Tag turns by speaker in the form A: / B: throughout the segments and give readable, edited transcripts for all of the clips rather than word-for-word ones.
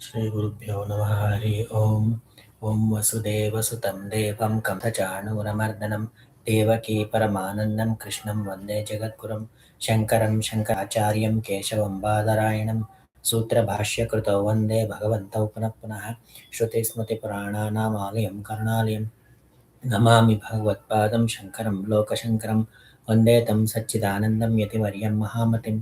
A: श्रीगुरुभ्यो नमः हरि ओम् ॐ वसुदेवसुतं देवं कंसचाणूरमर्दनं देवकी परमानन्दं कृष्णं वन्दे जगद्गुरुं शङ्करं शङ्कराचार्यं केशवं बादरायणं सूत्रभाष्यकृतौ वन्दे भगवन्तौ पुनः पुनः श्रुतिस्मृतिपुराणानामालयं करुणालयं नमामि भगवत्पादं शङ्करं लोकशङ्करं वन्दे तं सच्चिदानन्दं यतिवर्यं महामतिं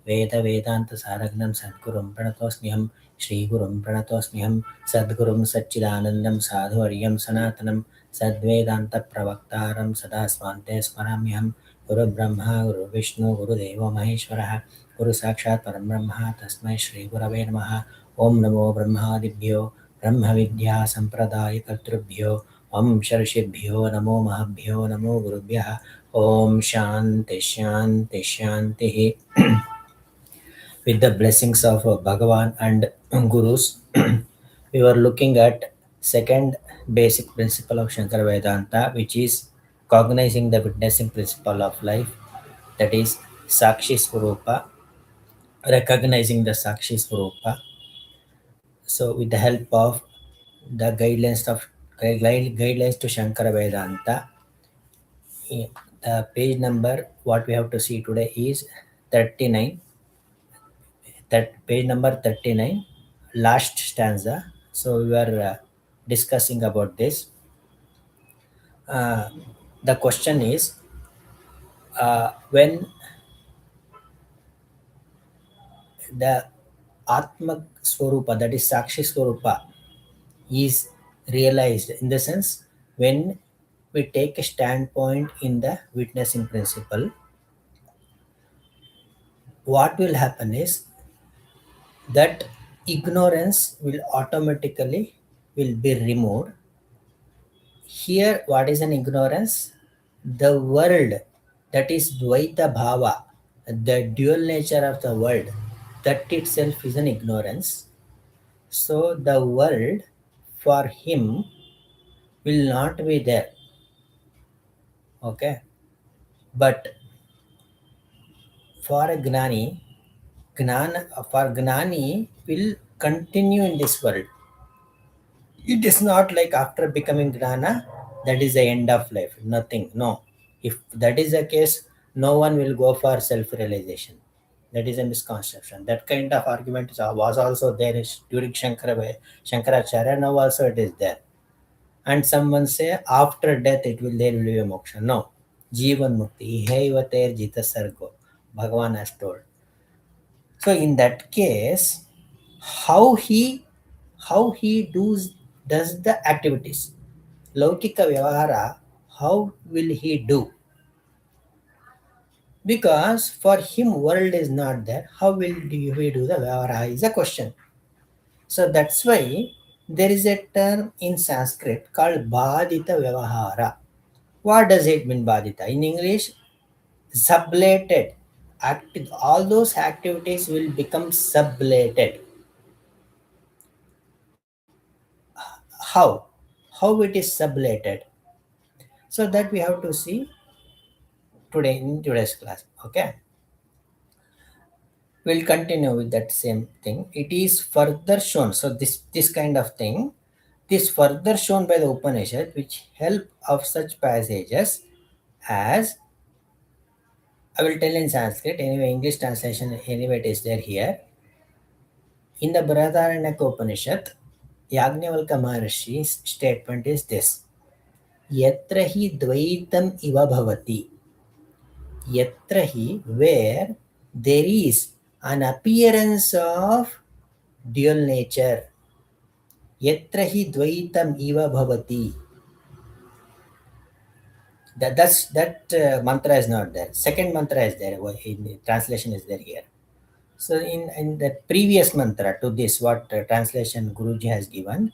A: वेदवेदान्तसारग्नं सद्गुरुं प्रणतोऽस्म्यहं श्रीगुरुं प्रणतोऽस्म्यहं सद्गुरुं सच्चिदानन्दं साधुवर्यं सनातनं सद्वेदान्तप्रवक्तारं सदा स्वान्ते स्मराम्यहं गुरुब्रह्मा गुरुविष्णु गुरुदेवो महेश्वरः गुरुसाक्षात् परब्रह्म तस्मै श्रीगुरवे नमः ॐ नमो ब्रह्मादिभ्यो ब्रह्मविद्यासम्प्रदायकर्तृभ्यो ऋषिभ्यो नमो महाभ्यो नमो गुरुभ्यः ॐ शान्ति शान्ति शान्तिः. With the blessings of Bhagavan and Gurus, we were looking at second basic principle of Shankara Vedanta, which is cognizing the witnessing principle of life, that is Sakshi Swarupa, recognizing the Sakshi Swarupa. So, with the help of the guidelines to Shankara Vedanta, the page number what we have to see today is 39. That page number 39, last stanza. So we were discussing about this. The question is, when the Atma Swarupa, that is Sakshi Swarupa, is realized, in the sense when we take a standpoint in the witnessing principle, what will happen is that ignorance will automatically will be removed. Here, what is an ignorance? The world, that is Dvaita Bhava, the dual nature of the world, that itself is an ignorance. So, the world for him will not be there. Okay. But for a Gnani will continue in this world. It is not like after becoming Gnana, that is the end of life. Nothing. No. If that is the case, no one will go for self-realization. That is a misconception. That kind of argument was also there during Shankaracharya. Now also it is there. And someone say after death there will be a moksha. No. Jivan mukti. Ihaivater jita sargo. Bhagavan has told. So in that case, how he does the activities, laukika vyavahara, how will he do? Because for him world is not there, how will he do the vyavahara is a question. So that's why there is a term in Sanskrit called badita vyavahara. What does it mean, badita? In English, sublated. All those activities will become sublated. How it is sublated? So that we have to see today in today's class. Okay, we'll continue with that same thing. It is further shown. So this kind of thing, this further shown by the Upanishad, which help of such passages as, I will tell in Sanskrit. Anyway, English translation anyway it is there here. In the Brihadaranyaka Upanishad, Yajnavalkya Maharishi's statement is this: Yatra hi dvaitam iva bhavati. Yatra hi, where there is an appearance of dual nature. Yatra hi dvaitam iva bhavati. That mantra is not there. Second mantra is there. In the translation is there here. So in the previous mantra to this, what translation Guruji has given,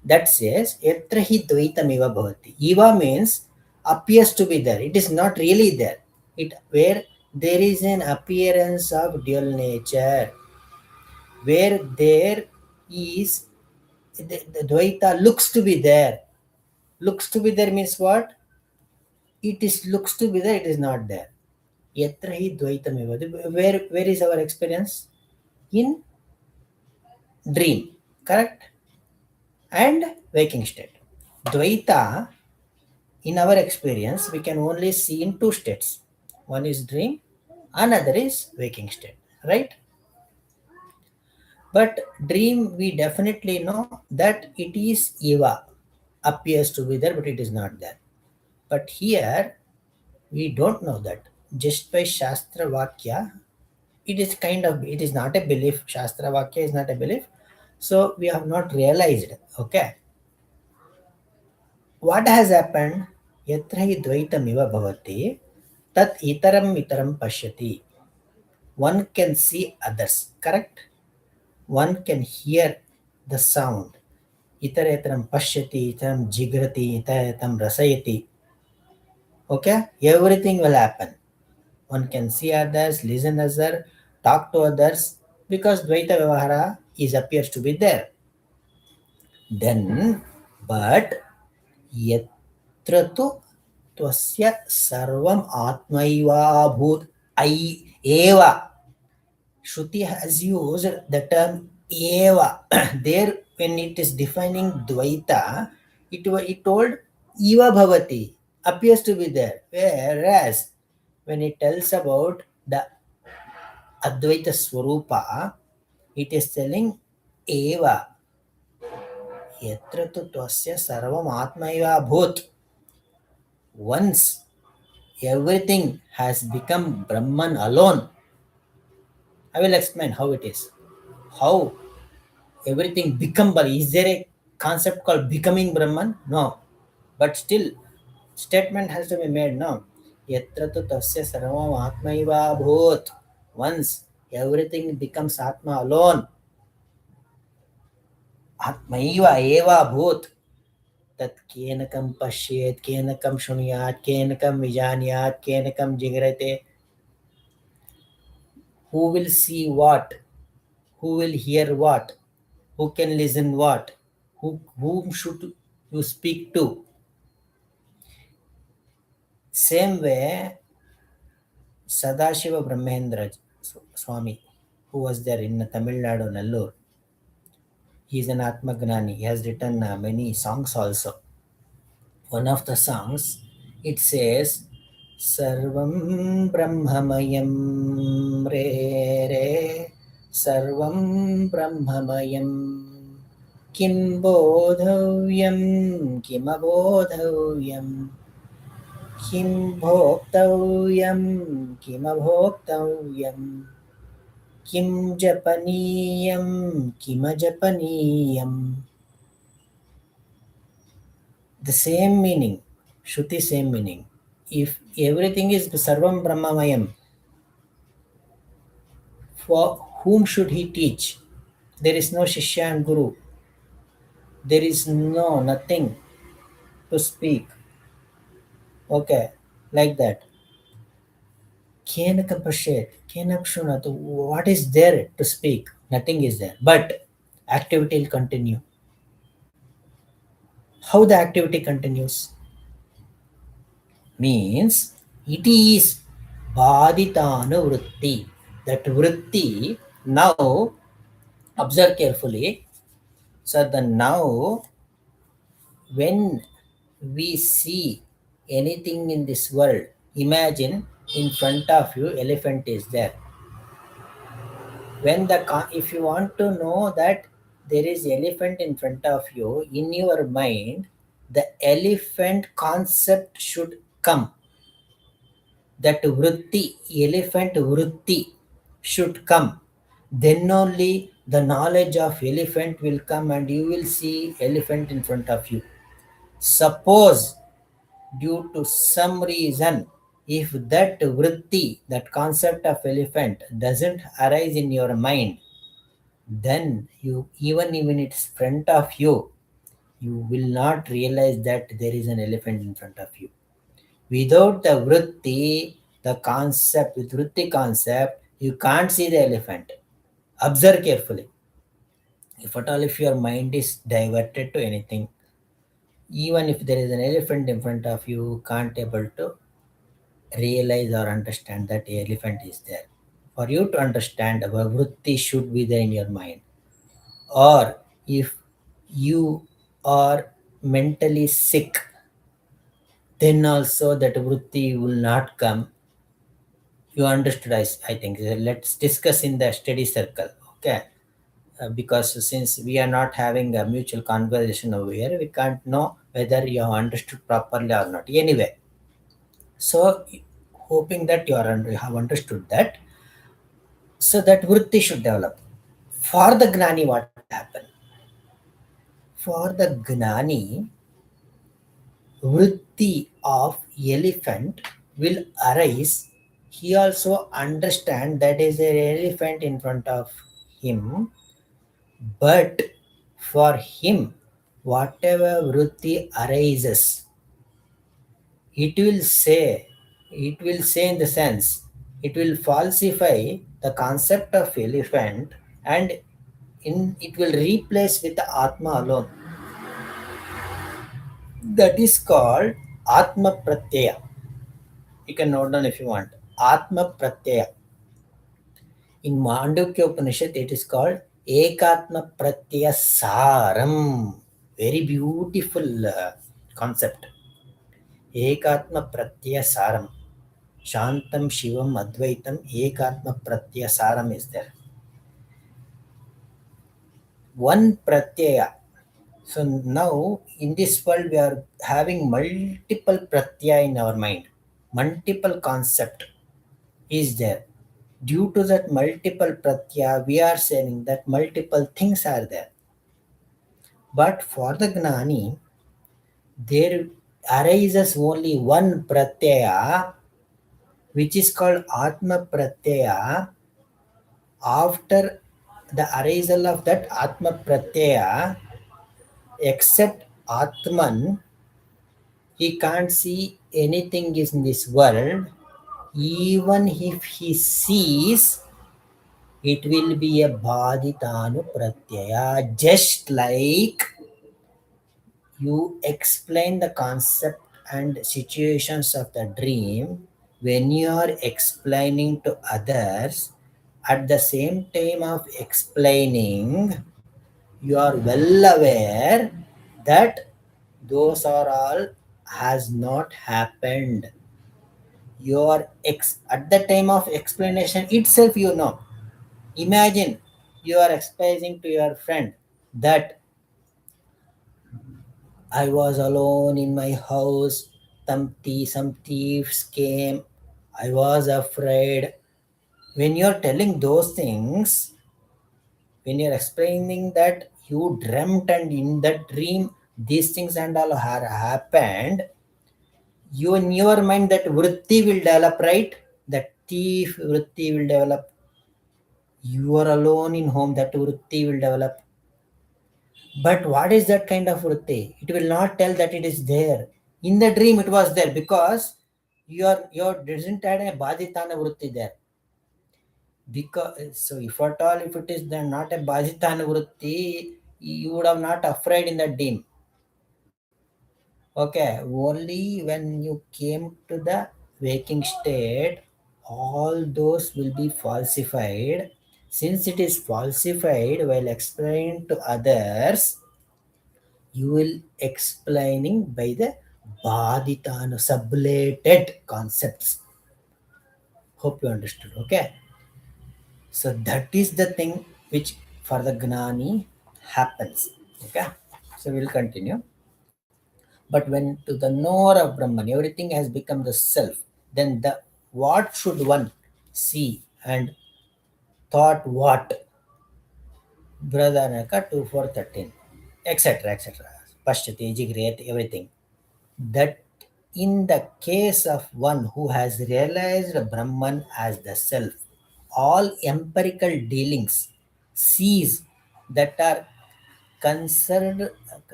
A: that says Yatra hi dvaitam iva bhavati. Iva means appears to be there. It is not really there. It where there is an appearance of dual nature, where there is the Dvaita looks to be there. Looks to be there means what? It is looks to be there, it is not there. Yatra hi Dvaitam. Where is our experience? In dream. correct? And waking state. Dvaita, in our experience, we can only see in two states. One is dream, another is waking state, right? But dream, we definitely know that it is Eva, appears to be there, but it is not there. But here, we don't know that. Just by Shastra Vakya, it is kind of, it is not a belief. Shastra Vakya is not a belief. So we have not realized. Okay. What has happened? Yatra hi dvaitamiva bhavati, tat itaram pashyati. One can see others, correct? One can hear the sound. Itaram pashyati, itaram jigrati, itaram rasayati. Okay? Everything will happen. One can see others, listen others, talk to others, because Dvaita Vyavahara is appears to be there. Then, but यत्र तु त्वस्य सर्वम् आत्मैवाभूत् I eva. Shruti has used the term eva. There, when it is defining Dvaita, it told eva bhavati, appears to be there. Whereas, when it tells about the Advaita Swarupa, it is telling eva. Yatra tu twasya sarvam atmaiva bhut. Once everything has become Brahman alone, I will explain how it is. How everything become Brahman. Is there a concept called becoming Brahman? No. But still, statement has to be made now. Yatra tu tasya sarvam atmaiva bhut. Once everything becomes Atma alone, Atmaiva eva bhut. तत् केनकं पश्येत् केनकं शृणुयात् केनकं विजानीयात् केनकं जिग्रते. Who will see what? Who will hear what? Who can listen what? Whom should you speak to? Same way, Sadashiva Brahmendra Swami, who was there in Tamil Nadu, Nellore, he is an Atmagnani. He has written many songs also. One of the songs, it says, Sarvam Brahmamayam Re Re Sarvam Brahmamayam Kim Bodhavyam Kim Abodhavyam Kim Bhoktavyam Kim Abhoktavyam Kim Japaniyam Kim Japaniyam. The same meaning, Shruti same meaning. If everything is Sarvam Brahmamayam, for whom should he teach? There is no Shishya and Guru. There is nothing to speak. Okay, like that. Kenaka Pashet, Kenakshunatu, what is there to speak? Nothing is there. But activity will continue. How the activity continues? Means it is Baditana Vritti. That Vritti, now observe carefully. So the now when we see anything in this world, imagine in front of you elephant is there. When if you want to know that there is elephant in front of you, in your mind the elephant concept should come. That vritti, elephant vritti should come. Then only the knowledge of elephant will come and you will see elephant in front of you. Suppose due to some reason, if that vritti, that concept of elephant doesn't arise in your mind, then you, even it's front of you, you will not realize that there is an elephant in front of you. Without the vritti, the concept, with vritti concept, you can't see the elephant. Observe carefully. If at all, if your mind is diverted to anything, even if there is an elephant in front of you, you can't able to realize or understand that the elephant is there. For you to understand, our vritti should be there in your mind. Or If you are mentally sick, then also that vritti will not come. You understood, I think. Let's discuss in the study circle, okay? Because since we are not having a mutual conversation over here, we can't know whether you have understood properly or not. Anyway, so hoping that you have understood that, so that vritti should develop. For the gnani, what will happen? For the gnani, vritti of elephant will arise. He also understand that is an elephant in front of him, but for him, whatever vritti arises, it will say, it will say in the sense, it will falsify the concept of elephant, and it will replace with the Atma alone. That is called Atma Pratyaya. You can note down if you want. Atma Pratyaya. In Mandukya Upanishad, it is called Ekatma Pratyaya Saram. Very beautiful concept. Ekatma Pratyaya Saram. Shantam Shivam Advaitam Ekatma Pratyaya Saram is there. One Pratyaya. So now in this world we are having multiple Pratyaya in our mind. Multiple concept is there. Due to that multiple Pratyaya, we are saying that multiple things are there. But for the Gnani, there arises only one Pratyaya, which is called Atma Pratyaya. After the arisal of that Atma Pratyaya, except Atman, he can't see anything is in this world. Even if he sees, it will be a Bhaditanu Pratyaya, just like you explain the concept and situations of the dream. When you are explaining to others, at the same time of explaining, you are well aware that those are all has not happened. You are at the time of explanation itself, you know. Imagine you are explaining to your friend that I was alone in my house. Some thieves came. I was afraid. When you're telling those things, when you're explaining that you dreamt and in that dream these things and all had happened, you in your mind that vritti will develop, right? That thief vritti will develop. You are alone in home, that vritti will develop. But what is that kind of vritti? It will not tell that it is there. In the dream, it was there because your doesn't have a baditana vritti there. Because so, if at all, if it is then not a baditana vritti, you would have not afraid in the dream. Okay, only when you came to the waking state, all those will be falsified. Since it is falsified while explained to others, you will explaining by the Baditana sublated concepts. Hope you understood. Okay. So that is the thing which for the Gnani happens. Okay. So we'll continue. But when to the knower of Brahman, everything has become the self, then the what should one see and thought what? Bradanaka 2413, etc. etc. Pashyati, Jigriyat, everything. That in the case of one who has realized Brahman as the self, all empirical dealings cease that are concerned,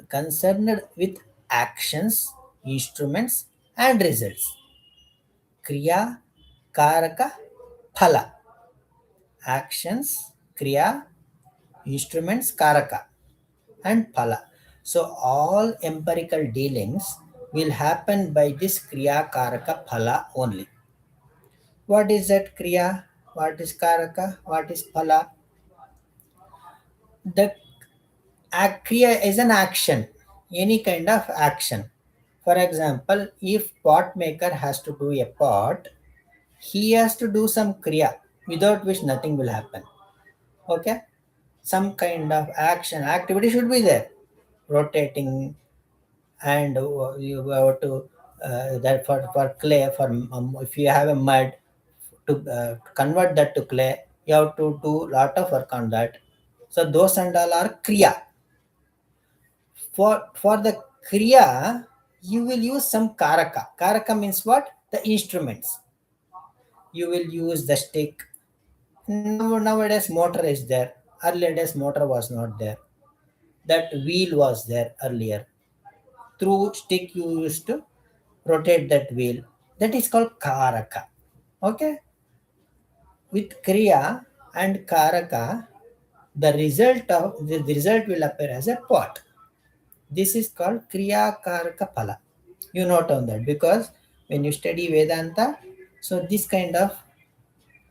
A: concerned with actions, instruments, and results. Kriya, Karaka, Phala. Actions, Kriya, instruments, Karaka, and Phala. So all empirical dealings will happen by this Kriya, Karaka, Phala only. What is that Kriya? What is Karaka? What is Phala? The Kriya is an action, any kind of action. For example, if pot maker has to do a pot, he has to do some kriya, without which nothing will happen. Okay, some kind of action activity should be there, rotating, and you have to that for clay, for if you have a mud, to convert that to clay, you have to do lot of work on that. So those and all are kriya. For the kriya, you will use some karaka. Karaka means what? The instruments. You will use the stick. Nowadays motor is there. Earlier days motor was not there. That wheel was there earlier. Through stick you used to rotate that wheel. That is called karaka. Okay. With kriya and karaka, the result will appear as a pot. This is called kriya karaka phala. You note on that, because when you study vedanta, so this kind of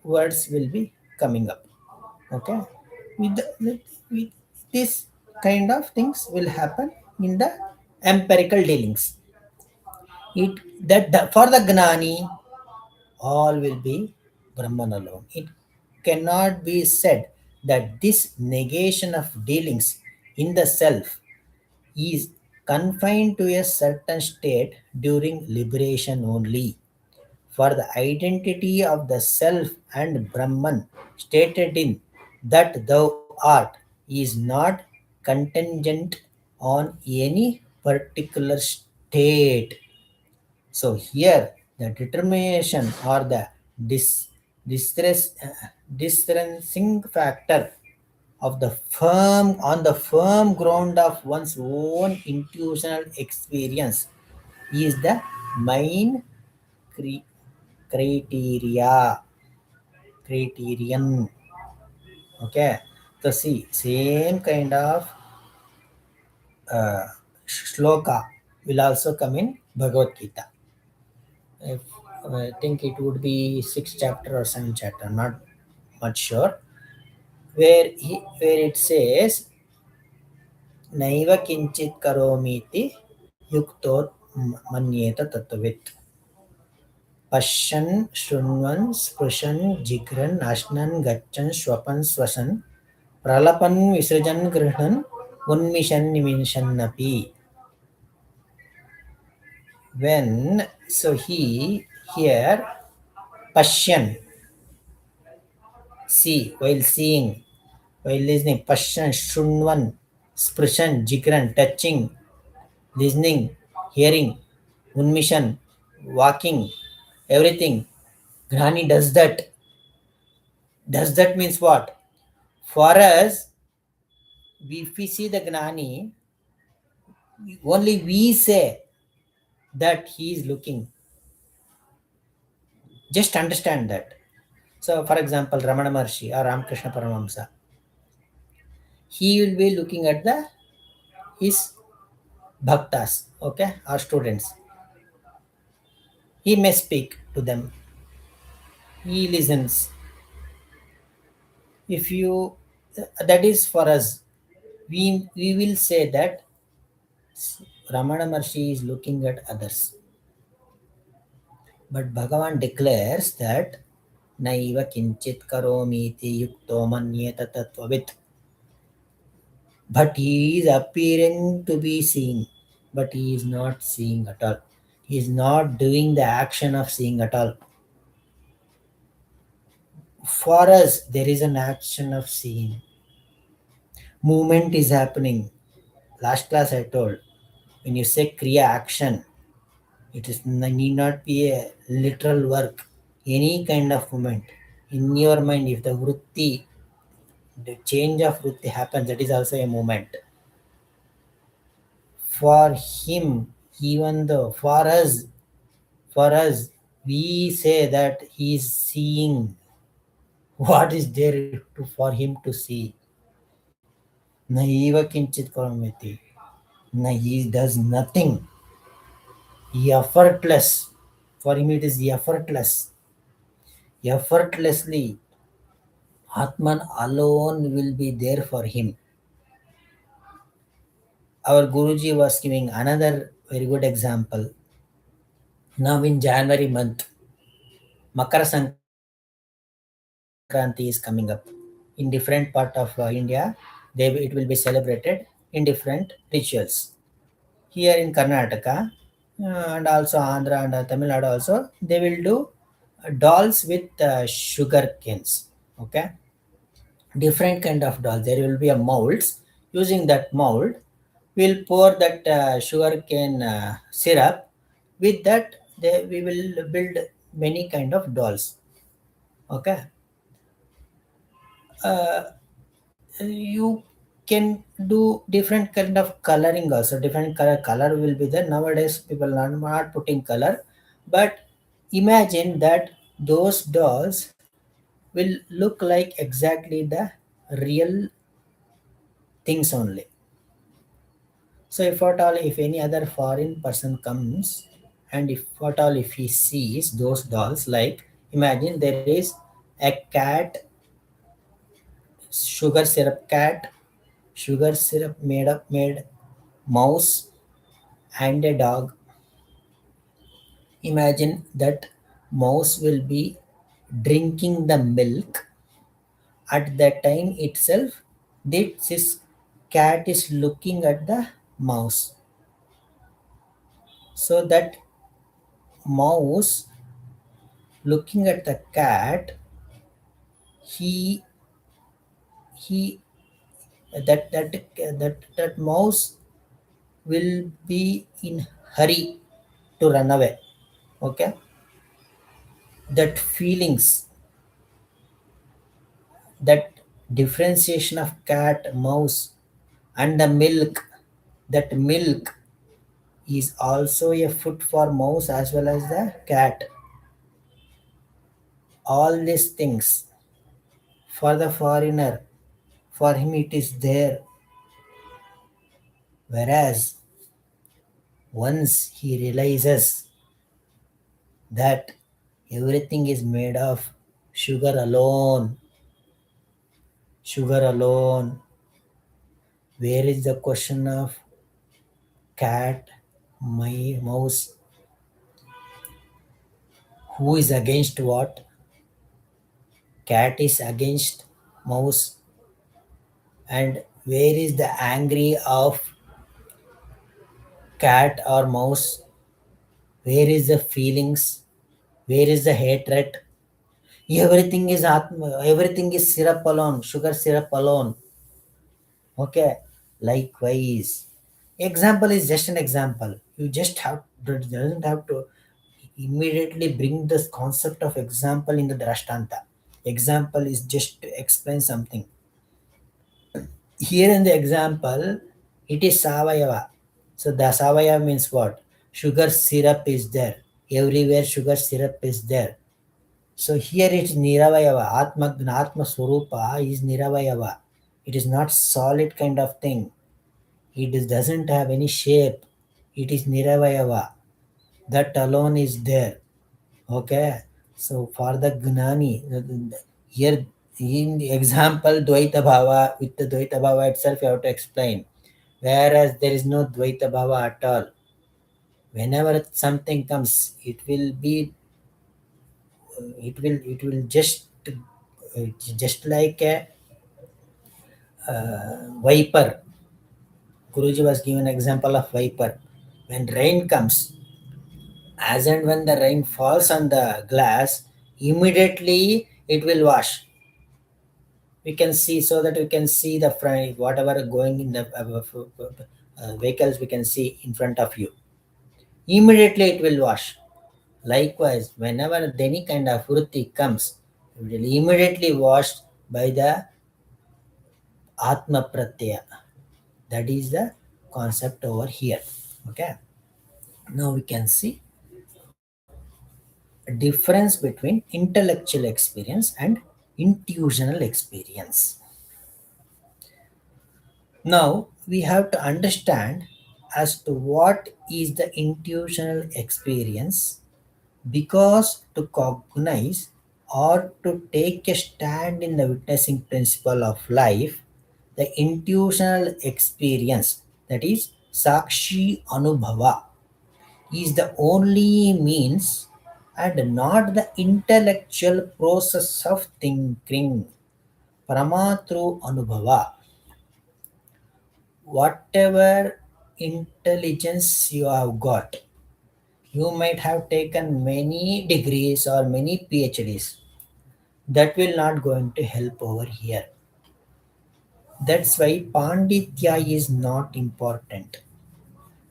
A: words will be coming up. Okay, with this kind of things will happen in the empirical dealings. It for the gnani, all will be Brahman alone. It cannot be said that this negation of dealings in the self is confined to a certain state during liberation only. For the identity of the self and Brahman stated in that thou art is not contingent on any particular state. So here the determination or the dis, distress, distressing factor of the firm on the firm ground of one's own intuitional experience is the main cri- criteria criterion. Okay, so see, same kind of uh, shloka will also come in Bhagavad Gita. If, I think it would be sixth chapter or seventh chapter, not much sure, where it says नैव किंचित करोमीति युक्तो मन्येत तत्त्ववित् पश्यन् शृण्वन् स्पृशन् जिघ्रन् अश्नन् गच्छन् श्वपन् श्वसन् प्रलपन् विसृजन् गृह्णन् उन्मिषन् निमिषन्नपि. When so he here pashyan, see, while seeing, while listening, pashyan, shunvan, sprishan, jigran, touching, listening, hearing, unmission, walking, everything. Gnani does that. Does that means what? For us, if we see the Gnani, only we say that he is looking. Just understand that. So, for example, Ramana Maharshi or Ramakrishna Paramamsa, he will be looking at the his bhaktas, okay, or students. He may speak to them. He listens. If you that is for us, we will say that Ramana Maharshi is looking at others. But Bhagavan declares that Naiva kinchit karomiti yukto manyeta tattvavit. But he is appearing to be seeing, but he is not seeing at all. He is not doing the action of seeing at all. For us, there is an action of seeing. Movement is happening. Last class I told, when you say Kriya action, it is need not be a literal work. Any kind of movement. In your mind, if the vritti, the change of vritti happens, that is also a movement. For him, even though for us, we say that he is seeing what is there for him to see. Naiva kinchit karameti. Na, he does nothing. Effortless. For him it is effortless. Effortlessly. Atman alone will be there for him. Our Guruji was giving another very good example. Now in January month, Makara Sankranti is coming up. In different part of India, it will be celebrated in different rituals. Here in Karnataka and also Andhra and Tamil Nadu also, they will do dolls with sugar canes. Okay, different kind of dolls. There will be a molds. Using that mold, we'll pour that sugar cane syrup. With that, we will build many kind of dolls. Okay, uh, you can do different kind of coloring also. Different color will be there. Nowadays people are not putting color, but imagine that those dolls will look like exactly the real things only. So if at all, if any other foreign person comes, and if at all if he sees those dolls, like imagine there is a cat, sugar syrup cat, sugar syrup made mouse, and a dog. Imagine that mouse will be drinking the milk. At that time itself, this cat is looking at the mouse. So that mouse looking at the cat, he he that mouse will be in hurry to run away. Okay, that feelings, that differentiation of cat, mouse, and the milk, that milk is also a food for mouse as well as the cat. All these things for the foreigner, for him it is there. Whereas once he realizes that everything is made of sugar alone, sugar alone, where is the question of cat, my mouse, who is against what? Cat is against mouse. And where is the angry of cat or mouse? Where is the feelings? Where is the hatred? Everything is atma, everything is syrup alone, sugar syrup alone. Okay. Likewise, example is just an example. You just have doesn't have to immediately bring this concept of example in the drashtanta. Example is just to explain something. Here in the example, it is Savayava. So the Savayava means what? Sugar syrup is there. Everywhere sugar syrup is there. So here it's Niravayava. Atma Swarupa is Niravayava. It is not solid kind of thing. Doesn't have any shape. It is Niravayava. That alone is there. Okay. So for the Gnani, here in the example Dvaita Bhava, with the Dvaita Bhava itself you have to explain. Whereas there is no Dvaita Bhava at all. Whenever something comes, it will just like a viper. Guruji was given example of viper. When rain comes, as and when the rain falls on the glass, immediately it will wash. We can see, so that we can see the front, whatever going in the vehicles, we can see in front of you. Immediately it will wash. Likewise, whenever any kind of vritti comes, it will immediately washed by the Atma Pratyaya. That is the concept over here. Okay. Now we can see a difference between intellectual experience and intuitional experience. Now we have to understand as to what is the intuitional experience, because to cognize or to take a stand in the witnessing principle of life, the intuitional experience, that is Sakshi Anubhava is the only means and not the intellectual process of thinking. Prama through Anubhava. Whatever intelligence you have got, you might have taken many degrees or many PhDs. That will not going to help over here. That's why Panditya is not important.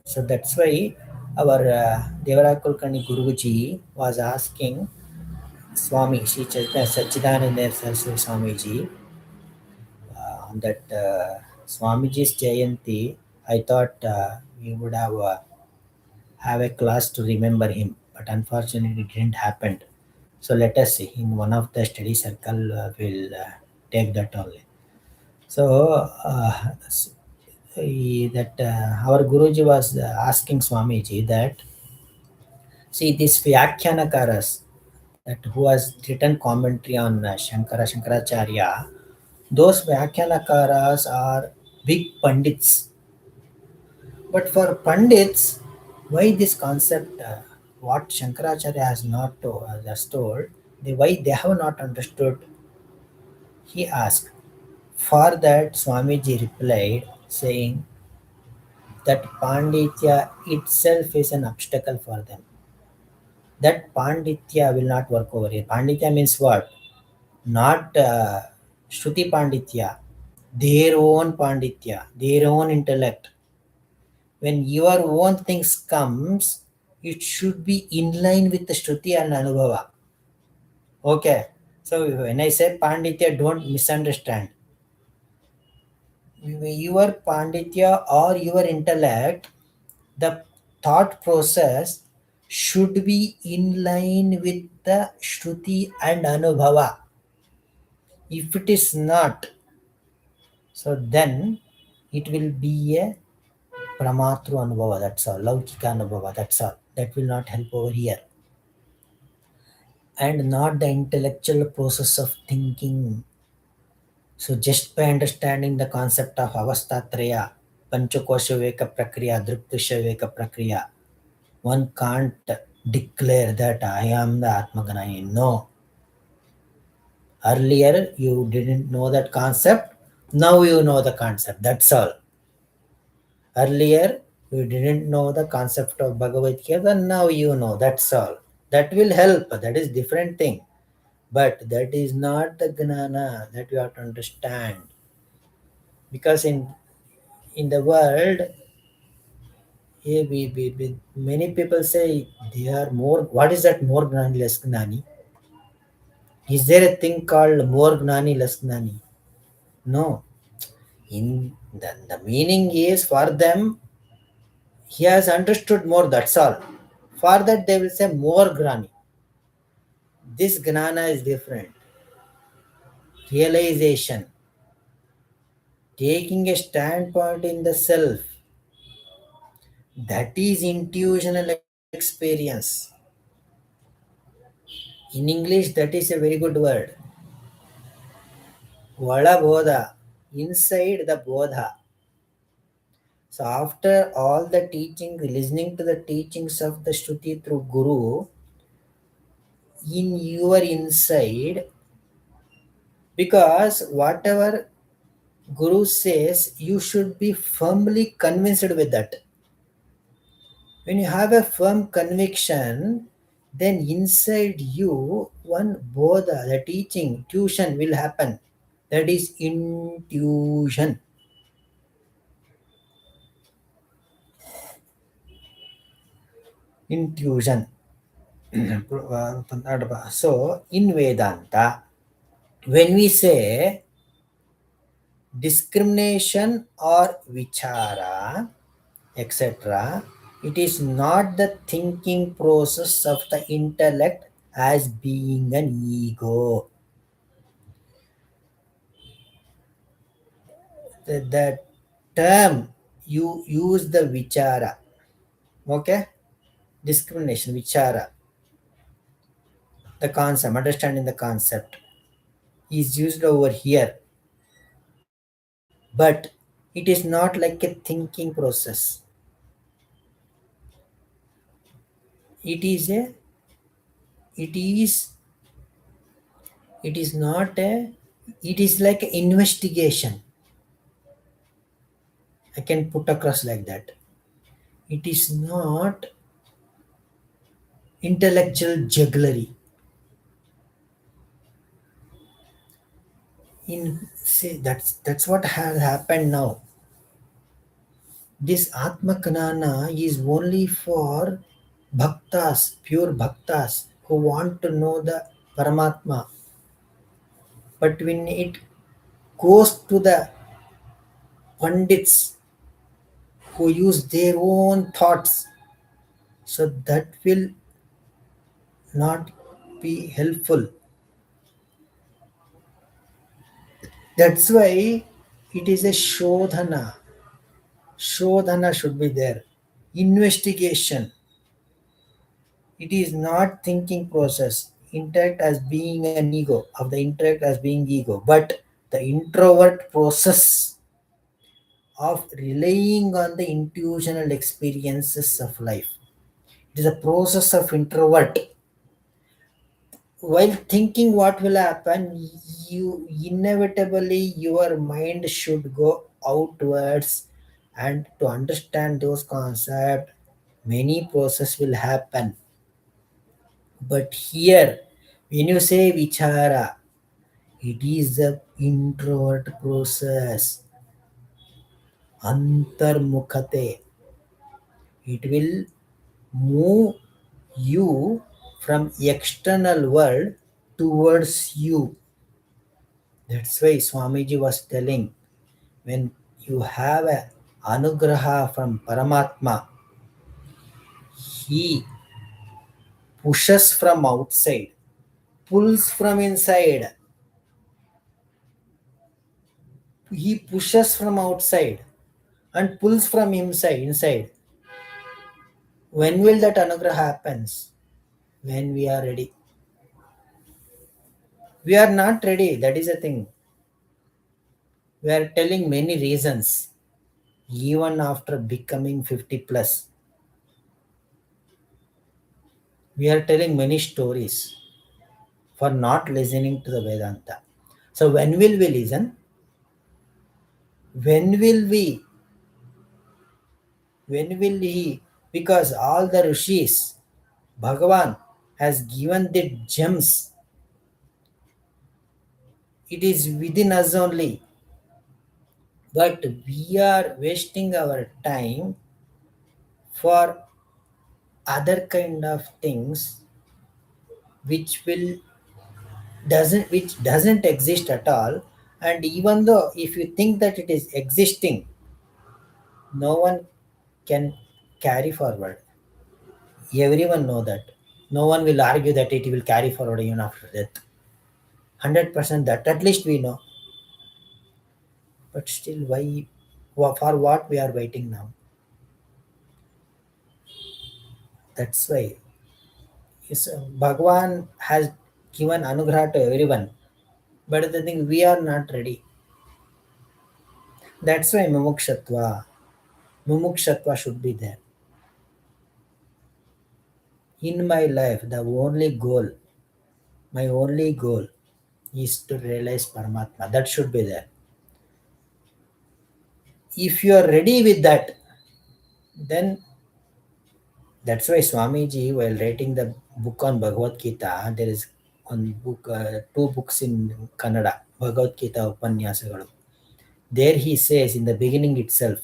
A: So that's why our Devara Kulkarni Guruji was asking Swami Sri Sachidananda Saraswati Swamiji on that Swamiji's Jayanti. I thought we would have a class to remember him, but unfortunately it didn't happen. So let us see. In one of the study circle, we'll take that only. So that our Guruji was asking Swamiji that see these Vyakyanakaras that who has written commentary on Shankaracharya, those Vyakyanakaras are big pandits. But for pandits, why this concept, what Shankaracharya has told, why they have not understood, he asked. For that, Swamiji replied, saying that Panditya itself is an obstacle for them. That Panditya will not work over here. Panditya means what? Not Shruti Panditya, their own Panditya, their own intellect. When your own things comes, it should be in line with the Shruti and Anubhava. Okay. So when I say Panditya, don't misunderstand. Your Panditya or your intellect, the thought process should be in line with the Shruti and Anubhava. If it is not, so then it will be a Pramatru Anubhava, that's all. Laukika Anubhava, that's all. That will not help over here. And not the intellectual process of thinking. So just by understanding the concept of Avastatraya, Panchakosha Veka Prakriya, Druptusha Veka Prakriya, one can't declare that I am the Atmaganaya. No. Earlier you didn't know that concept. Now you know the concept. That's all. Earlier you didn't know the concept of Bhagavad Gita. Now you know. That's all. That will help. That is different thing. But that is not the gnana that you have to understand. Because in the world, many people say they are more. What is that more gnani, less gnani? Is there a thing called more gnani, less gnani? No. In the meaning is for them, he has understood more, that's all. For that, they will say more gnani. This gnana is different. Realization, taking a standpoint in the self, that is intuitional experience. In English, that is a very good word. Vada bodha, inside the bodha. So after all the teaching, listening to the teachings of the Shruti through Guru, in your inside, because whatever Guru says, you should be firmly convinced with that. When you have a firm conviction, then inside you, one bodha, the teaching, tuition will happen. That is intuition. Intuition. So, in Vedanta, when we say discrimination or vichara, etc., it is not the thinking process of the intellect as being an ego. The term you use the vichara, okay? Discrimination, vichara, the concept, understanding the concept is used over here, but it is not like a thinking process. it is a it is it is not a it is like an investigation. I can put across like that. It is not intellectual jugglery. In say that's what has happened now. This Atma Kanana is only for bhaktas, pure bhaktas who want to know the Paramatma. But when it goes to the Pandits who use their own thoughts, so that will not be helpful. That's why it is a Shodhana. Shodhana should be there. Investigation. It is not thinking process. Intellect as being an ego, of the intellect as being ego, but the introvert process of relying on the intuitional experiences of life. It is a process of introvert. While thinking what will happen, you inevitably your mind should go outwards, and to understand those concepts, many process will happen. But here, when you say vichara, it is the introvert process, antarmukhate. It will move you from external world towards you. That's why Swamiji was telling, when you have a anugraha from Paramatma, he pushes from outside, pulls from inside. He pushes from outside and pulls from inside. When will that anugraha happens? When we are ready. We are not ready. That is the thing. We are telling many reasons. Even after becoming 50 plus, we are telling many stories for not listening to the Vedanta. So when will we listen? When will we? When will he? Because all the rishis, Bhagavan has given the gems. It is within us only. But we are wasting our time for other kind of things which doesn't exist at all. And even though if you think that it is existing, no one can carry forward. Everyone know that. No one will argue that it will carry forward even after death. 100% that at least we know. But still, why? For what we are waiting now? That's why. Yes, Bhagwan has given anugraha to everyone. But the thing, we are not ready. That's why mumukshatva should be there. In my life, my only goal is to realize Paramatma. That should be there. If you are ready with that, then that's why Swamiji, while writing the book on Bhagavad Gita, there is one book, two books in Kannada, Bhagavad Gita Upanyasagalu. There he says in the beginning itself,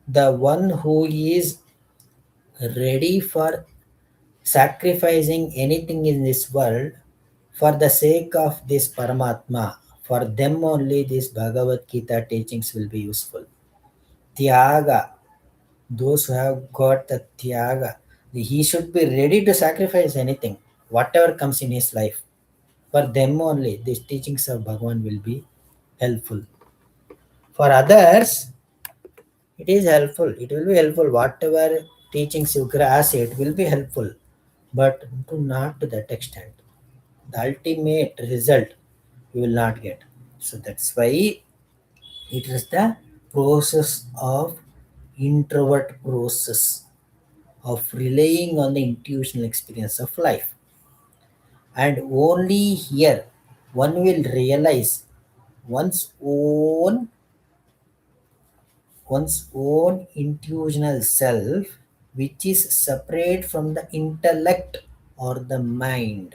A: the one who is ready for sacrificing anything in this world for the sake of this Paramatma, for them only this Bhagavad Gita teachings will be useful. Tyaga, those who have got the Tyaga, he should be ready to sacrifice anything, whatever comes in his life. For them only, these teachings of Bhagavan will be helpful. For others, it is helpful. It will be helpful. Whatever teachings you grasp, it will be helpful. But not to that extent. The ultimate result you will not get. So that's why it is the process of introvert process. of relying on the intuitional experience of life. And only here one will realize one's own one's own intuitional self, which is separate from the intellect or the mind.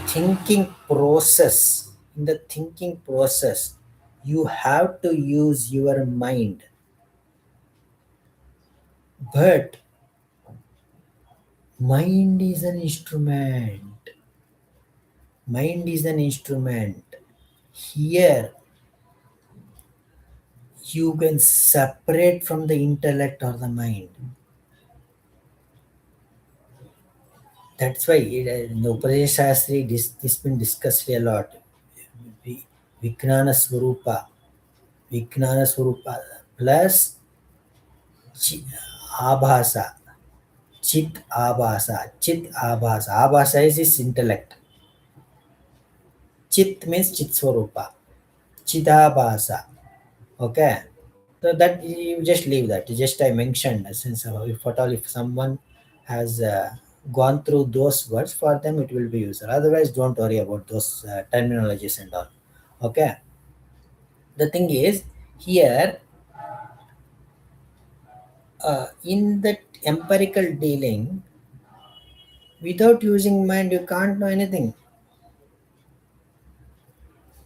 A: Thinking process in the thinking process, you have to use your mind, but mind is an instrument. Mind is an instrument. Here you can separate from the intellect or the mind. That's why in the Upanishad Shastri, this been discussed a lot. Vi- Vijnana Swarupa, Vijnana Swarupa plus chi- Abhasa, Chit Abhasa. Abhasa is his intellect. Chit means Chit Swarupa, Chidabhasa. Okay. So that you just leave that. Just I mentioned since if at all if someone has gone through those words for them it will be useful. Otherwise, don't worry about those terminologies and all. Okay. The thing is here in that empirical dealing, without using mind you can't know anything.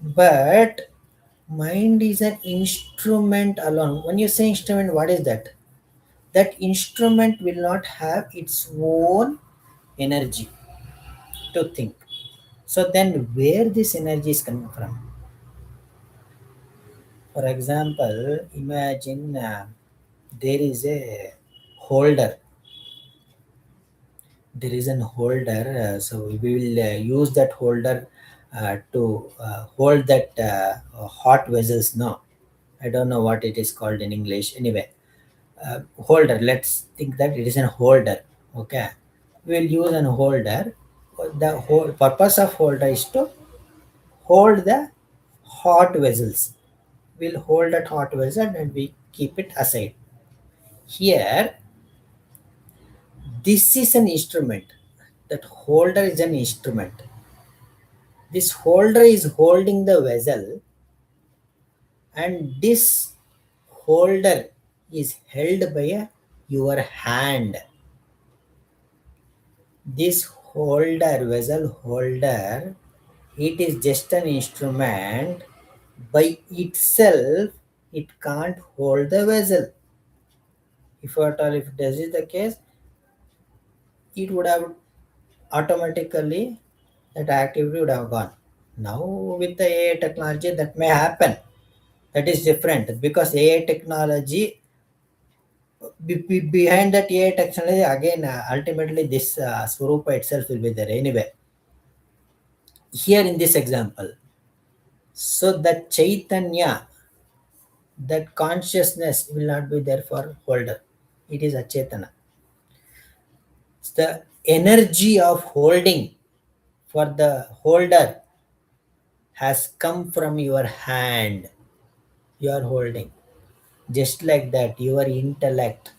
A: But mind is an instrument alone. When you say instrument, what is that? That instrument will not have its own energy to think. So then where this energy is coming from? For example, imagine there is a holder. There is an holder. So we will use that holder to hold that hot vessels. No, I don't know what it is called in English. Anyway, holder. Let's think that it is a holder. Okay, we will use an holder. The whole purpose of holder is to hold the hot vessels. We'll hold that hot vessel and we keep it aside. Here, this is an instrument. That holder is an instrument. This holder is holding the vessel, and this holder is held by your hand. This holder, vessel holder, it is just an instrument. By itself, it can't hold the vessel. If at all, if this is the case, it would have automatically that activity would have gone. Now with the AI technology that may happen. That is different because AI technology behind that AI technology again ultimately this Swarupa itself will be there anyway. Here in this example, so that Chaitanya, that consciousness will not be there for holder. It is a Chaitana. The energy of holding for the holder has come from your hand. You are holding. Just like that, your intellect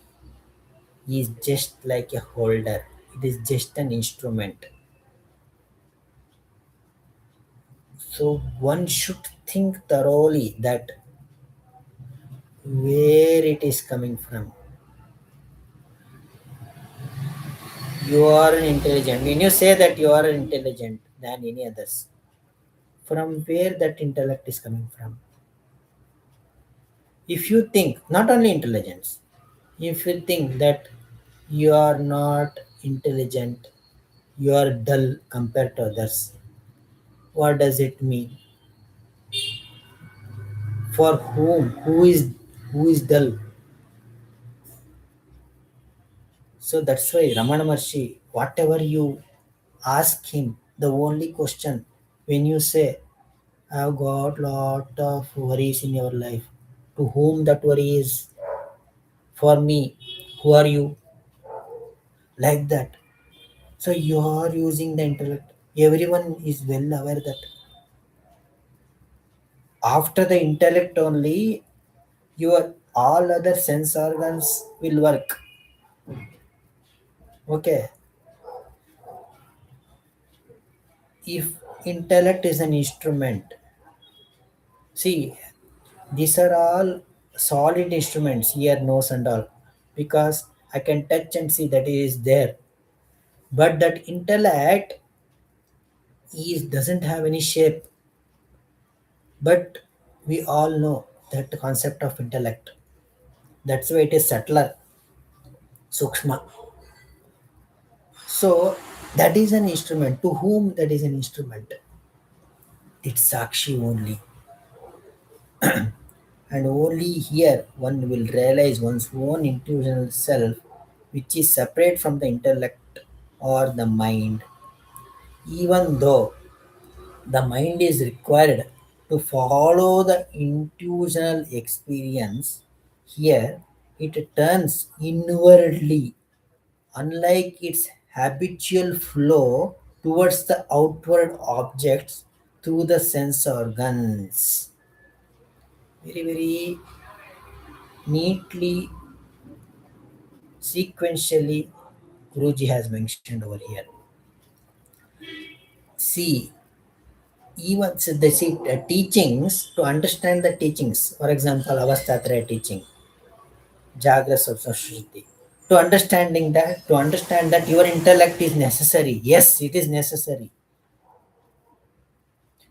A: is just like a holder. It is just an instrument. So one should think thoroughly that where it is coming from. You are an intelligent. When you say that you are intelligent than any others, from where that intellect is coming from? If you think not only intelligence, if you think that you are not intelligent, you are dull compared to others, what does it mean? For whom? Who is dull? So that's why Ramana Maharshi, whatever you ask him, the only question when you say, I've got lot of worries in your life, to whom that worry is? For me. Who are you? Like that. So you are using the intellect. Everyone is well aware that after the intellect only, your all other sense organs will work. Okay, if intellect is an instrument, see, these are all solid instruments, ear, nose, and all, because I can touch and see that it is there. But that intellect is doesn't have any shape. But we all know that concept of intellect. That's why it is subtler, sukshma. So that is an instrument. To whom that is an instrument? It's Sakshi only. And only here one will realize one's own intuitional self, which is separate from the intellect or the mind. Even though the mind is required to follow the intuitional experience, here it turns inwardly, unlike its habitual flow towards the outward objects through the sense organs. Very, very neatly, sequentially, Guruji has mentioned over here. See, even so they see teachings to understand the teachings. For example, Avastatra teaching, Jagra Sapsashruti. To understand that your intellect is necessary. Yes, it is necessary.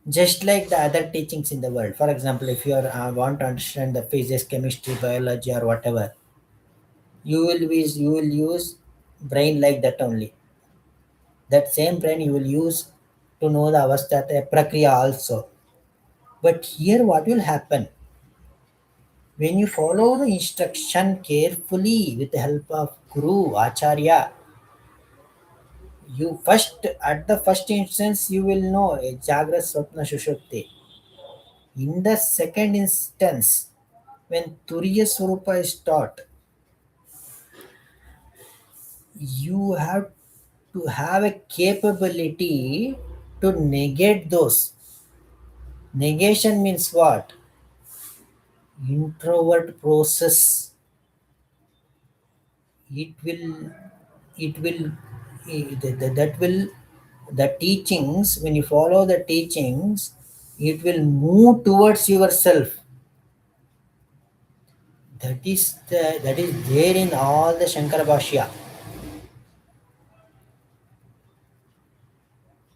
A: Just like the other teachings in the world. For example, if you are, want to understand the physics, chemistry, biology, or whatever, you will use brain like that only. That same brain you will use to know the avastha prakriya also. But here, what will happen when you follow the instruction carefully with the help of guru, acharya? You first, at the first instance, you will know a jagra, swapna, shushupti. In the second instance, when turiya swarupa is taught, you have to have a capability to negate those. Negation means what? Introvert process. It will, it will, that will, the teachings, when you follow the teachings, it will move towards yourself. That is there in all the Shankara Bhashya.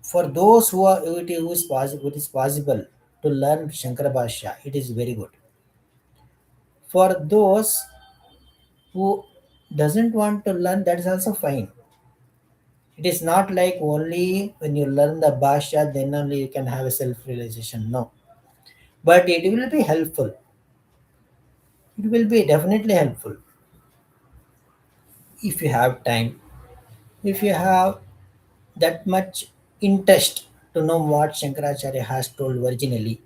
A: For those who are, it is possible to learn Shankara Bhashya, it is very good. For those who doesn't want to learn, that is also fine. It is not like only when you learn the Bhashya, then only you can have a self-realization. No. But it will be helpful. It will be definitely helpful if you have time, if you have that much interest to know what Shankaracharya has told originally.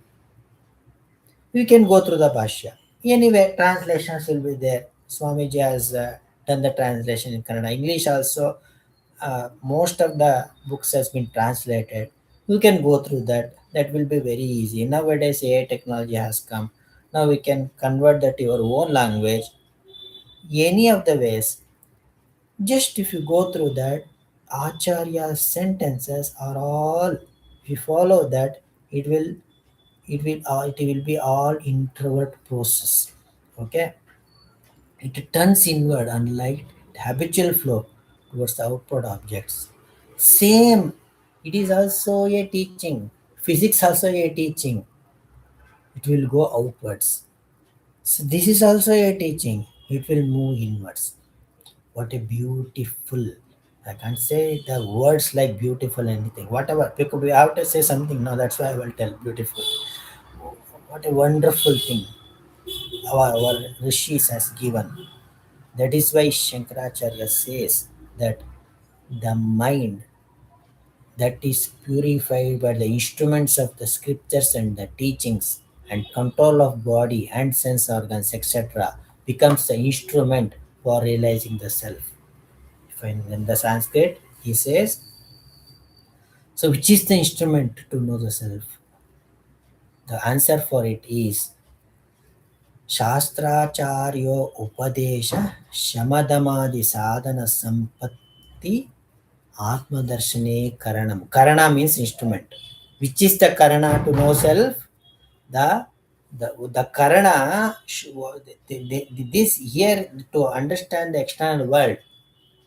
A: We can go through the Bhashya. Anyway, translations will be there. Swamiji has done the translation in Kannada. English also, most of the books has been translated. You can go through that. That will be very easy. Nowadays, AI technology has come. Now we can convert that to your own language. Any of the ways, just if you go through that, Acharya's sentences are all. If you follow that, it will it will be all introvert process. Okay, it turns inward, unlike the habitual flow towards the outward objects. Same, it is also a teaching. Physics also a teaching. It will go outwards. So this is also a teaching. It will move inwards. What a beautiful. I can't say the words like beautiful anything. Whatever. Because we have to say something. No, that's why I will tell beautiful. What a wonderful thing our rishis has given. That is why Shankaracharya says that the mind that is purified by the instruments of the scriptures and the teachings and control of body and sense organs, etc., becomes the instrument for realizing the self. If in the Sanskrit, he says, so which is the instrument to know the self? The answer for it is शास्त्राचार्यो उपदेश शमदमादि साधन संपत्ति atmadarshane karanam. Karana means instrument. Which is the karana to know self? The karana, this here to understand the external world,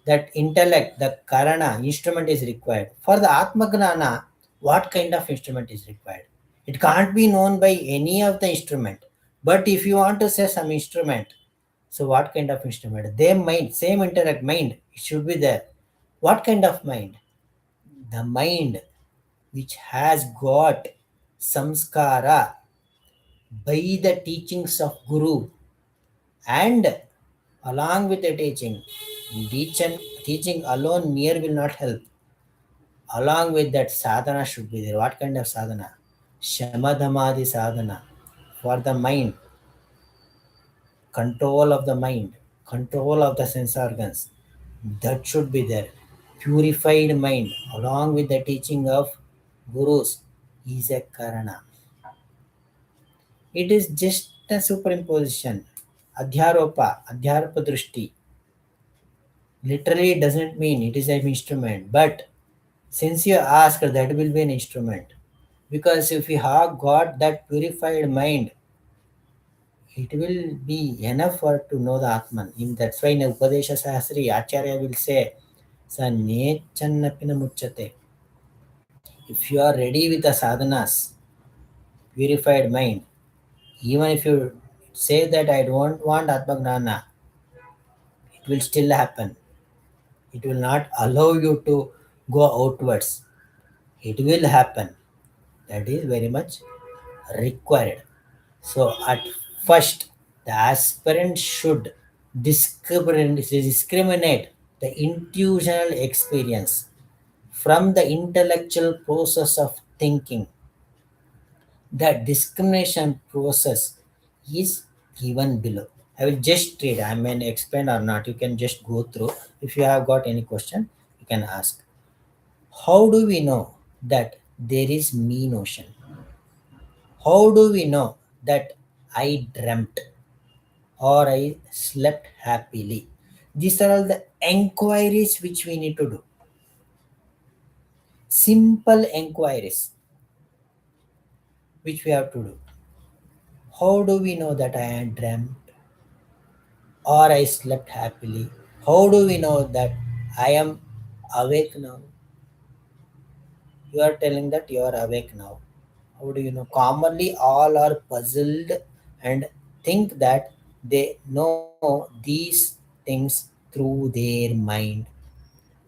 A: that intellect, the karana instrument is required. For the atmagnana, what kind of instrument is required? It can't be known by any of the instrument. But if you want to say some instrument, so what kind of instrument? Their mind, same intellect mind, it should be there. What kind of mind? The mind which has got samskara by the teachings of guru, and along with the teaching, teaching alone mere will not help. Along with that, sadhana should be there. What kind of sadhana? Shamadhamadi sadhana. For the mind, control of the mind, control of the sense organs, that should be there. Purified mind along with the teaching of gurus is a karana. It is just a superimposition. Adhyaropa drushti literally doesn't mean it is an instrument, but since you asked, that will be an instrument. Because if you have got that purified mind, it will be enough for to know the Atman. That's why in Upadesha Sahasri, Acharya will say, Sa necannapina muchate. If you are ready with the sadhanas, purified mind, even if you say that I don't want Atmagnana, it will still happen. It will not allow you to go outwards. It will happen. That is very much required. So at first, the aspirant should discriminate the intuitional experience from the intellectual process of thinking. The discrimination process is given below. I will just read. I may explain or not. You can just go through. If you have got any question, you can ask. How do we know that there is me notion? How do we know that I dreamt or I slept happily? These are all the enquiries which we need to do. Simple enquiries which we have to do. How do we know that I dreamt or I slept happily? How do we know that I am awake now? You are telling that you are awake now. How do you know? Commonly, all are puzzled and think that they know these things through their mind.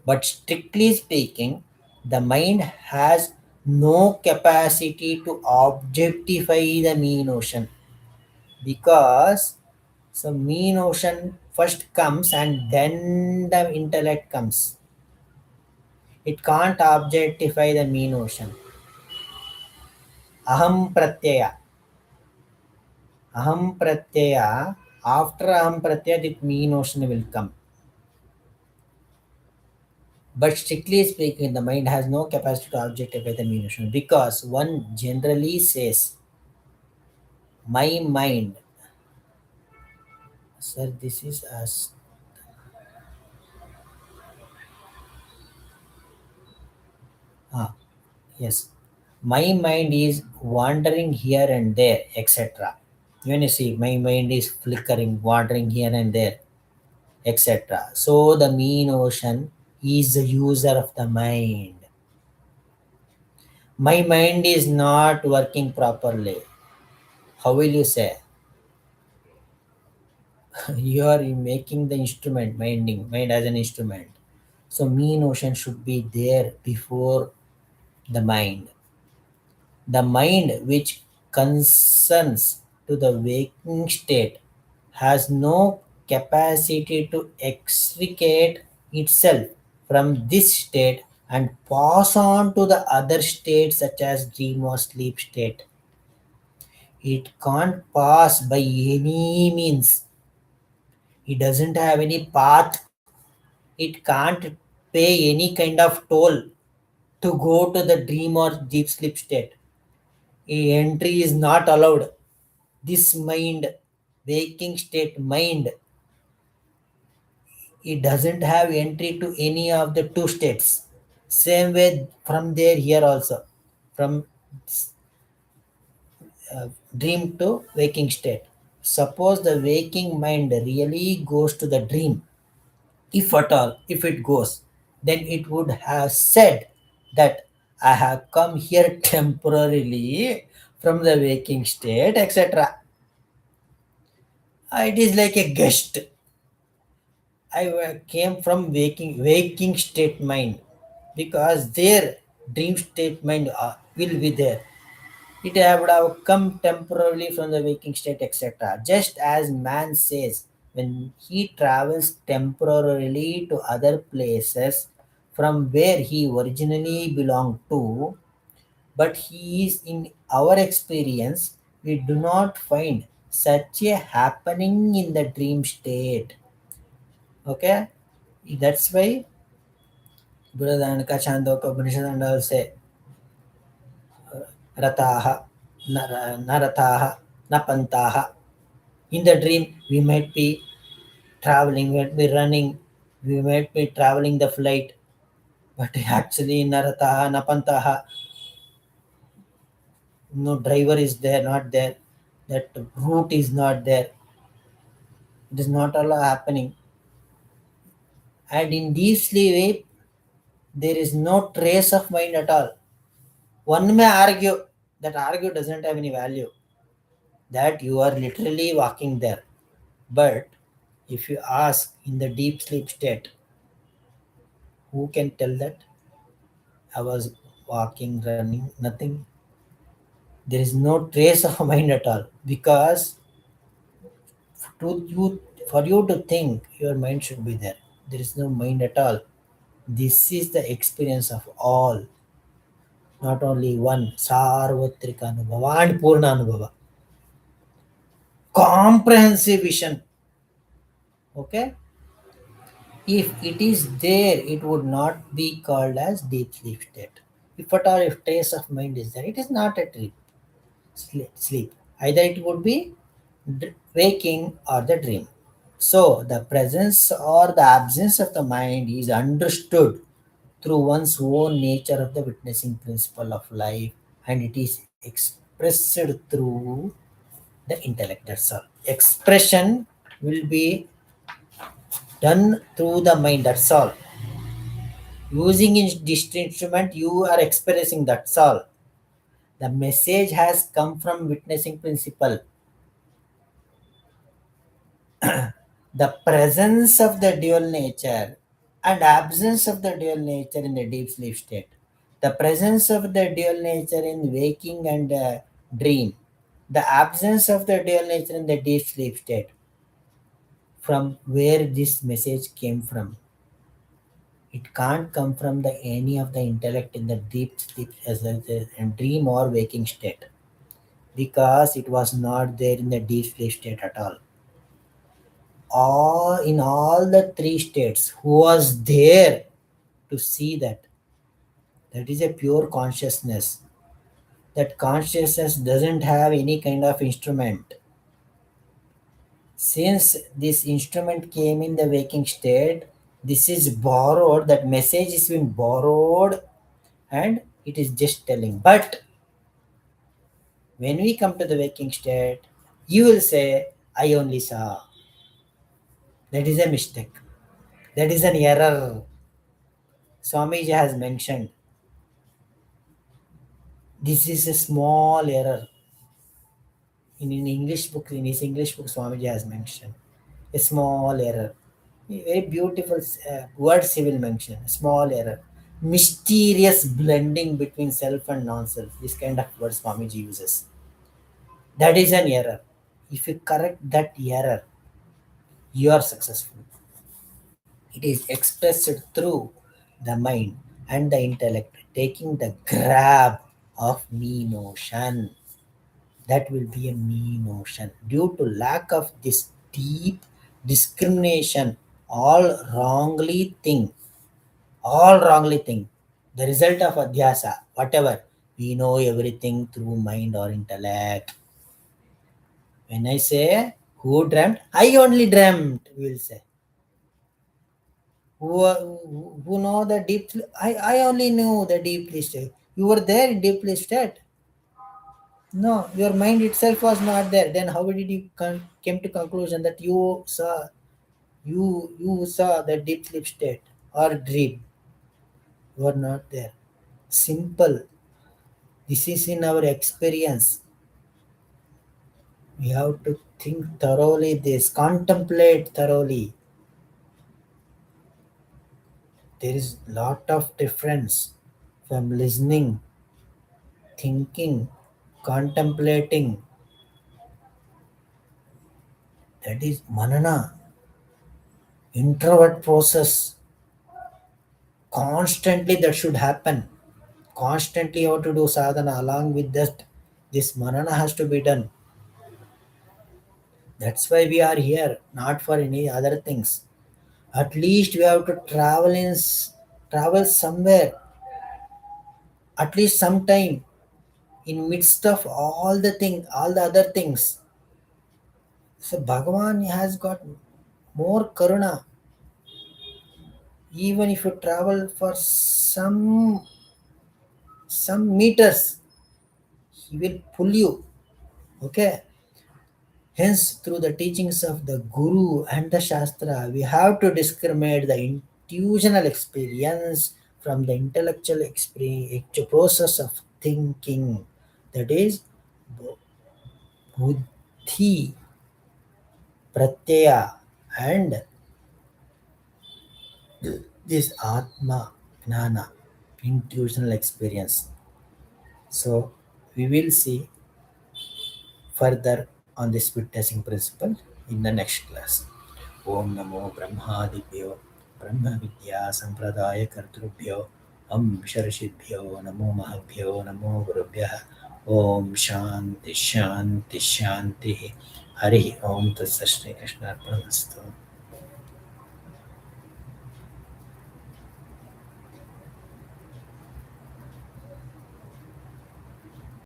A: But strictly speaking, the mind has no capacity to objectify the mean ocean, because so mean ocean first comes and then the intellect comes. It can't objectify the mean ocean. Aham pratyaya. Aham pratyaya. After aham pratyaya, the mean ocean will come. But strictly speaking, the mind has no capacity to objectify the mean ocean, because one generally says, my mind. Sir, this is as. Ah, yes. My mind is wandering here and there, etc. When you see, my mind is flickering, wandering here and there, etc. So the mean ocean is the user of the mind. My mind is not working properly. How will you say? You are making the instrument, mind as an instrument. So mean ocean should be there before the mind. The mind which concerns to the waking state has no capacity to extricate itself from this state and pass on to the other states such as dream or sleep state. It can't pass by any means. It doesn't have any path. It can't pay any kind of toll to go to the dream or deep sleep state. Entry is not allowed. This mind waking state mind, it doesn't have entry to any of the two states. Same way from there here also, from dream to waking state. Suppose the waking mind really goes to the dream, if at all, if it goes, then it would have said that I have come here temporarily from the waking state, etc. It is like a guest. I came from waking state mind, because their dream state mind will be there. It would have come temporarily from the waking state, etc. Just as man says, when he travels temporarily to other places from where he originally belonged to, but he is in our experience, we do not find such a happening in the dream state. Okay, that's why Buddha Chandogya Upanishad and all say Rataha, Narataha, Napantaha. In the dream, we might be traveling, we might be running, we might be traveling the flight, but actually, Narataha, Napantaha, no driver is there, not there, that route is not there, it is not all happening. And in this way, there is no trace of mind at all. One may argue that argue doesn't have any value, that you are literally walking there. But if you ask in the deep sleep state, who can tell that I was walking, running, nothing? There is no trace of mind at all, because to you, for you to think, your mind should be there. There is no mind at all. This is the experience of all, not only one. Sarvatrika Anubhava and Purna Anubhava. Comprehensive vision. Okay? If it is there, it would not be called as deep sleep state. If at all, if trace of mind is there, it is not a dream sleep. Either it would be waking or the dream. So the presence or the absence of the mind is understood through one's own nature of the witnessing principle of life, and it is expressed through the intellect. That's all. Expression will be done through the mind. That's all. Using this instrument, you are expressing. That's all. The message has come from witnessing principle. The presence of the dual nature and absence of the dual nature in the deep sleep state. The presence of the dual nature in waking and dream. The absence of the dual nature in the deep sleep state. From where this message came from. It can't come from the any of the intellect in the deep sleep as a dream or waking state, because it was not there in the deep sleep state at all. All in all the three states, who was there to see that? That is a pure consciousness. That consciousness doesn't have any kind of instrument. Since this instrument came in the waking state, this is borrowed, that message is being borrowed, and it is just telling. But when we come to the waking state, you will say, I only saw. That is a mistake. That is an error. Swamiji has mentioned. This is a small error. In English book, in his English book, Swamiji has mentioned a small error. Very beautiful words he will mention. Small error. Mysterious blending between self and non-self. This kind of words Swamiji uses. That is an error. If you correct that error, you are successful. It is expressed through the mind and the intellect, taking the grab of me notion. That will be a me notion. Due to lack of this deep discrimination, all wrongly think, all wrongly think. The result of adhyasa, whatever, we know everything through mind or intellect. When I say Who dreamt? I only dreamt, we'll say. Who know the deep? I only knew the deep state. You were there in deep state. No, your mind itself was not there. Then how did you came to conclusion that you saw the deep sleep state or dream? You are not there. Simple. This is in our experience. We have to think thoroughly. This contemplate thoroughly. There is lot of difference from listening, thinking, contemplating. That is manana, introvert process. Constantly that should happen. Constantly you have to do sadhana along with that. This manana has to be done. That's why we are here, not for any other things. At least we have to travel somewhere, at least sometime in midst of all the other things. So Bhagavan has got more karuna. Even if you travel for some meters, he will pull you. Okay. Hence, through the teachings of the Guru and the Shastra, we have to discriminate the intuitional experience from the intellectual experience, process of thinking. That is buddhi, pratyaya, and this atma, gnana, intuitional experience. So, we will see further on this witnessing principle in the next class. Om Namo Brahmadibhyo Brahma Vidya Sampradaya Kartrubhyo Am Sharashibhyo Namo Mahabhyo Namo Gurubhyah Om Shanti Shanti Shanti Hari Om Tatsasri Krishna Arpanamastu.